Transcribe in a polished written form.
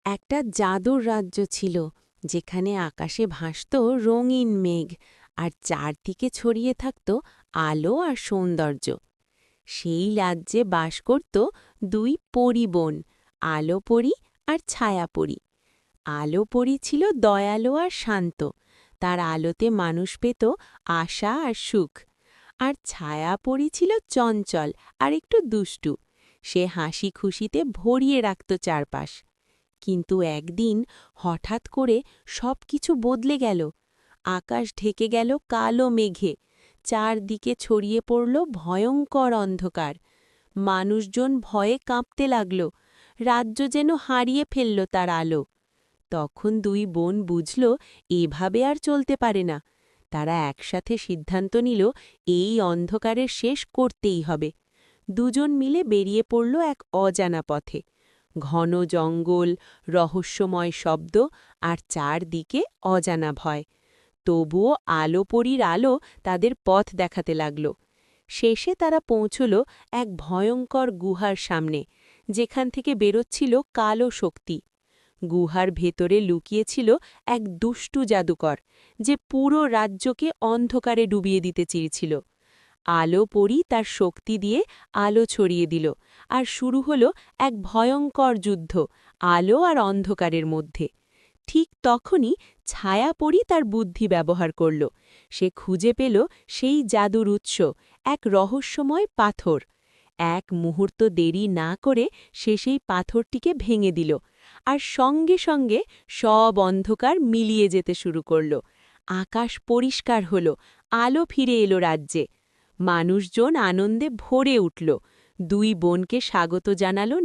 একটা জাদুর রাজ্য ছিল যেখানে আকাশে ভাসত রঙিন মেঘ আর চারদিকে ছড়িয়ে থাকত আলো আর সৌন্দর্য। সেই রাজ্যে বাস করত দুই পরী বোন, আলো পরী আর ছায়া পরী। আলো পরী ছিল দয়ালু আর শান্ত, তার আলোতে মানুষ পেত আশা আর সুখ। আর ছায়া পরী ছিল চঞ্চল আর একটু দুষ্টু, সে হাসি খুশিতে ভরিয়ে রাখত চারপাশ। কিন্তু একদিন হঠাৎ করে সবকিছু বদলে গেল। আকাশ ঢেকে গেল কালো মেঘে, চারদিকে ছড়িয়ে পড়ল ভয়ঙ্কর অন্ধকার। মানুষজন ভয়ে কাঁপতে লাগল, রাজ্য যেন হারিয়ে ফেলল তার আলো। তখন দুই বোন বুঝল এভাবে আর চলতে পারে না। তারা একসাথে সিদ্ধান্ত নিল এই অন্ধকারের শেষ করতেই হবে। দুজন মিলে বেরিয়ে পড়ল এক অজানা পথে। ঘন জঙ্গল, রহস্যময় শব্দ আর চারদিকে অজানা ভয়। তবুও আলো পরীর আলো তাদের পথ দেখাতে লাগল। শেষে তারা পৌঁছল এক ভয়ঙ্কর গুহার সামনে, যেখান থেকে বেরোচ্ছিল কালো শক্তি। গুহার ভেতরে লুকিয়েছিল এক দুষ্টু জাদুকর, যে পুরো রাজ্যকে অন্ধকারে ডুবিয়ে দিতে চেয়েছিল। আলো পরী তার শক্তি দিয়ে আলো ছড়িয়ে দিল, আর শুরু হলো এক ভয়ঙ্কর যুদ্ধ আলো আর অন্ধকারের মধ্যে। ঠিক তখনই ছায়া পরী তার বুদ্ধি ব্যবহার করল। সে খুঁজে পেল সেই জাদুর উৎস, এক রহস্যময় পাথর। এক মুহূর্ত দেরি না করে সে সেই পাথরটিকে ভেঙে দিল, আর সঙ্গে সঙ্গে সব অন্ধকার মিলিয়ে যেতে শুরু করল। আকাশ পরিষ্কার হল, আলো ফিরে এলো রাজ্যে। মানুষজন আনন্দে ভরে উঠল। দুই বোনকে স্বাগত জানালো